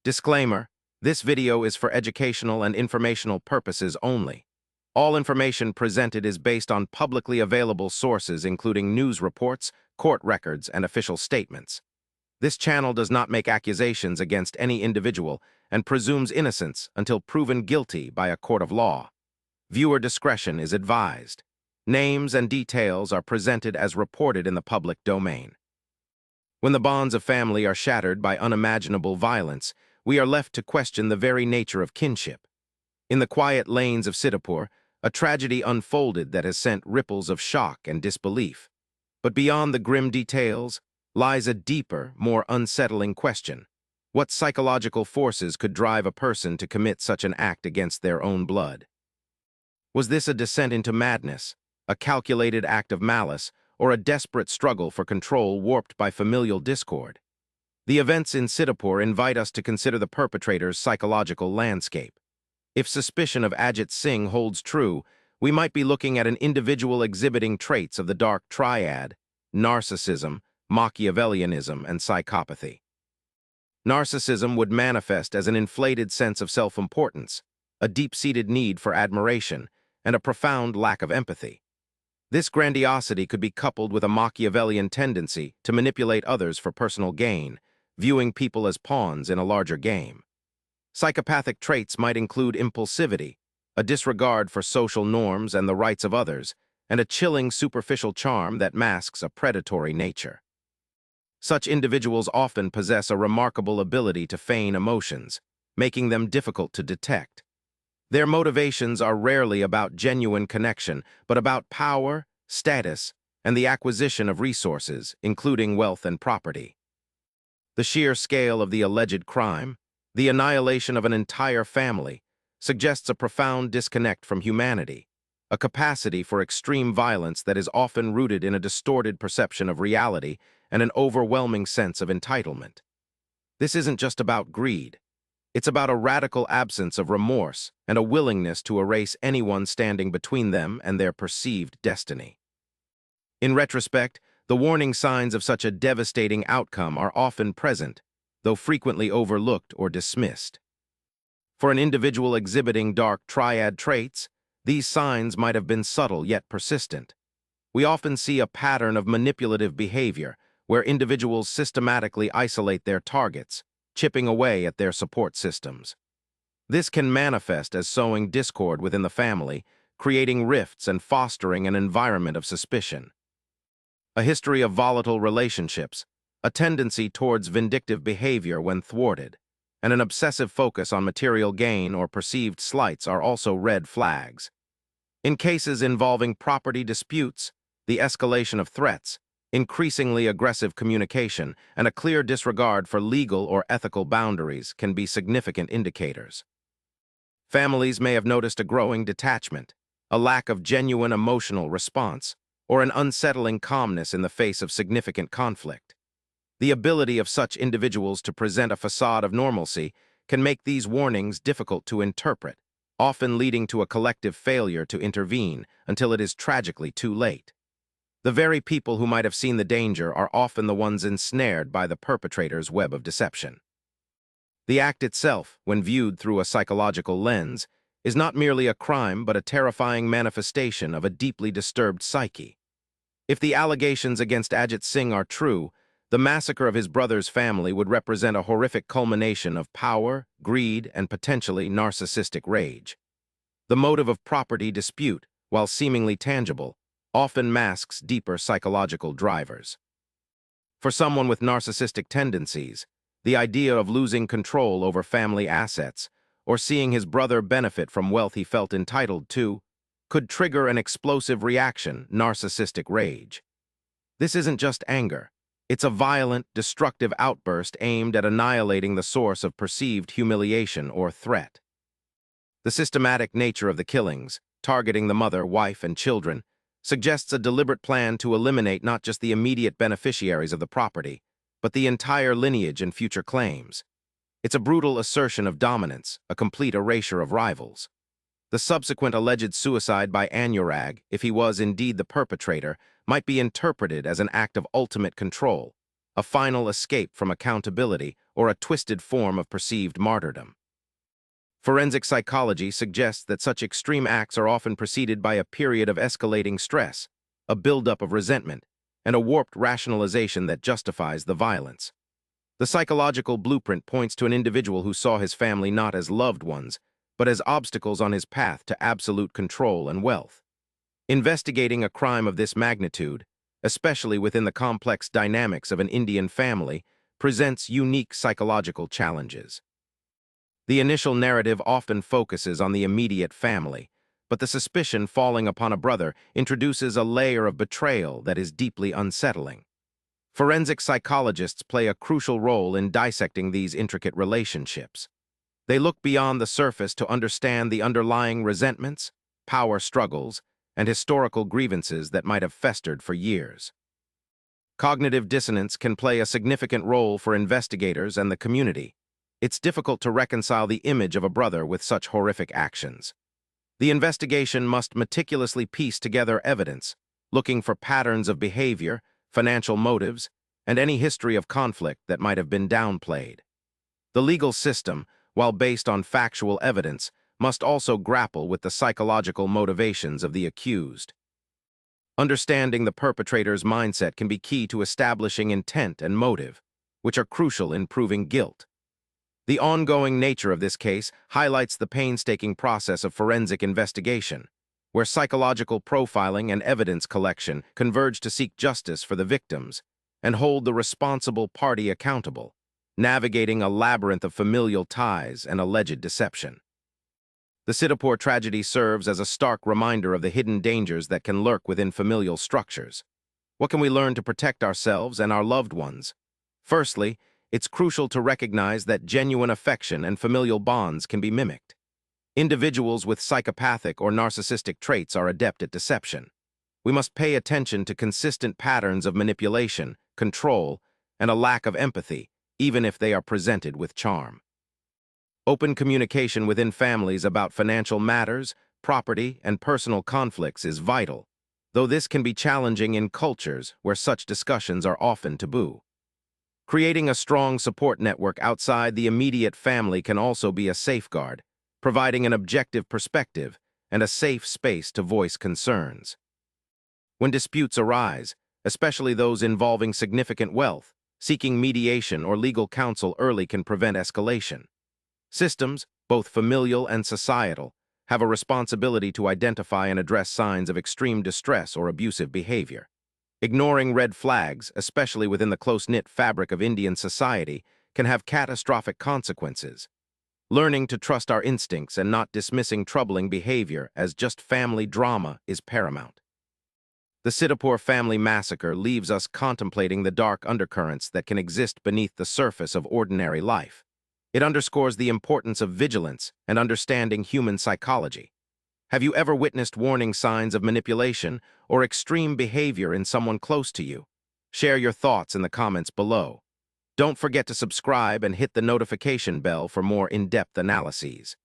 Disclaimer: this video is for educational and informational purposes only. All information presented is based on publicly available sources including news reports, court records, and official statements. This channel does not make accusations against any individual and presumes innocence until proven guilty by a court of law. Viewer discretion is advised. Names and details are presented as reported in the public domain. When the bonds of family are shattered by unimaginable violence, we are left to question the very nature of kinship. In the quiet lanes of Sitapur, a tragedy unfolded that has sent ripples of shock and disbelief. But beyond the grim details lies a deeper, more unsettling question. What psychological forces could drive a person to commit such an act against their own blood? Was this a descent into madness, a calculated act of malice, or a desperate struggle for control warped by familial discord? The events in Sitapur invite us to consider the perpetrator's psychological landscape. If suspicion of Ajit Singh holds true, we might be looking at an individual exhibiting traits of the dark triad: narcissism, Machiavellianism, and psychopathy. Narcissism would manifest as an inflated sense of self-importance, a deep-seated need for admiration, and a profound lack of empathy. This grandiosity could be coupled with a Machiavellian tendency to manipulate others for personal gain, viewing people as pawns in a larger game. Psychopathic traits might include impulsivity, a disregard for social norms and the rights of others, and a chilling superficial charm that masks a predatory nature. Such individuals often possess a remarkable ability to feign emotions, making them difficult to detect. Their motivations are rarely about genuine connection, but about power, status, and the acquisition of resources, including wealth and property. The sheer scale of the alleged crime, the annihilation of an entire family, suggests a profound disconnect from humanity, a capacity for extreme violence that is often rooted in a distorted perception of reality and an overwhelming sense of entitlement. This isn't just about greed. It's about a radical absence of remorse and a willingness to erase anyone standing between them and their perceived destiny. In retrospect, the warning signs of such a devastating outcome are often present, though frequently overlooked or dismissed. For an individual exhibiting dark triad traits, these signs might have been subtle yet persistent. We often see a pattern of manipulative behavior where individuals systematically isolate their targets, chipping away at their support systems. This can manifest as sowing discord within the family, creating rifts and fostering an environment of suspicion. A history of volatile relationships, a tendency towards vindictive behavior when thwarted, and an obsessive focus on material gain or perceived slights are also red flags. In cases involving property disputes, the escalation of threats, increasingly aggressive communication, and a clear disregard for legal or ethical boundaries can be significant indicators. Families may have noticed a growing detachment, a lack of genuine emotional response, or an unsettling calmness in the face of significant conflict. The ability of such individuals to present a facade of normalcy can make these warnings difficult to interpret, often leading to a collective failure to intervene until it is tragically too late. The very people who might have seen the danger are often the ones ensnared by the perpetrator's web of deception. The act itself, when viewed through a psychological lens, is not merely a crime but a terrifying manifestation of a deeply disturbed psyche. If the allegations against Ajit Singh are true, the massacre of his brother's family would represent a horrific culmination of power, greed, and potentially narcissistic rage. The motive of property dispute, while seemingly tangible, often masks deeper psychological drivers. For someone with narcissistic tendencies, the idea of losing control over family assets or seeing his brother benefit from wealth he felt entitled to could trigger an explosive reaction, narcissistic rage. This isn't just anger. It's a violent, destructive outburst aimed at annihilating the source of perceived humiliation or threat. The systematic nature of the killings, targeting the mother, wife, and children, suggests a deliberate plan to eliminate not just the immediate beneficiaries of the property, but the entire lineage and future claims. It's a brutal assertion of dominance, a complete erasure of rivals. The subsequent alleged suicide by Anurag, if he was indeed the perpetrator, might be interpreted as an act of ultimate control, a final escape from accountability or a twisted form of perceived martyrdom. Forensic psychology suggests that such extreme acts are often preceded by a period of escalating stress, a buildup of resentment, and a warped rationalization that justifies the violence. The psychological blueprint points to an individual who saw his family not as loved ones, but as obstacles on his path to absolute control and wealth. Investigating a crime of this magnitude, especially within the complex dynamics of an Indian family, presents unique psychological challenges. The initial narrative often focuses on the immediate family, but the suspicion falling upon a brother introduces a layer of betrayal that is deeply unsettling. Forensic psychologists play a crucial role in dissecting these intricate relationships. They look beyond the surface to understand the underlying resentments, power struggles, and historical grievances that might have festered for years. Cognitive dissonance can play a significant role for investigators and the community. It's difficult to reconcile the image of a brother with such horrific actions. The investigation must meticulously piece together evidence, looking for patterns of behavior, financial motives, and any history of conflict that might have been downplayed. The legal system, while based on factual evidence, must also grapple with the psychological motivations of the accused. Understanding the perpetrator's mindset can be key to establishing intent and motive, which are crucial in proving guilt. The ongoing nature of this case highlights the painstaking process of forensic investigation, where psychological profiling and evidence collection converge to seek justice for the victims and hold the responsible party accountable, navigating a labyrinth of familial ties and alleged deception. The Sitapur tragedy serves as a stark reminder of the hidden dangers that can lurk within familial structures. What can we learn to protect ourselves and our loved ones? Firstly, it's crucial to recognize that genuine affection and familial bonds can be mimicked. Individuals with psychopathic or narcissistic traits are adept at deception. We must pay attention to consistent patterns of manipulation, control, and a lack of empathy, even if they are presented with charm. Open communication within families about financial matters, property, and personal conflicts is vital, though this can be challenging in cultures where such discussions are often taboo. Creating a strong support network outside the immediate family can also be a safeguard, providing an objective perspective and a safe space to voice concerns. When disputes arise, especially those involving significant wealth, seeking mediation or legal counsel early can prevent escalation. Systems, both familial and societal, have a responsibility to identify and address signs of extreme distress or abusive behavior. Ignoring red flags, especially within the close-knit fabric of Indian society, can have catastrophic consequences. Learning to trust our instincts and not dismissing troubling behavior as just family drama is paramount. The Sitapur family massacre leaves us contemplating the dark undercurrents that can exist beneath the surface of ordinary life. It underscores the importance of vigilance and understanding human psychology. Have you ever witnessed warning signs of manipulation or extreme behavior in someone close to you? Share your thoughts in the comments below. Don't forget to subscribe and hit the notification bell for more in-depth analyses.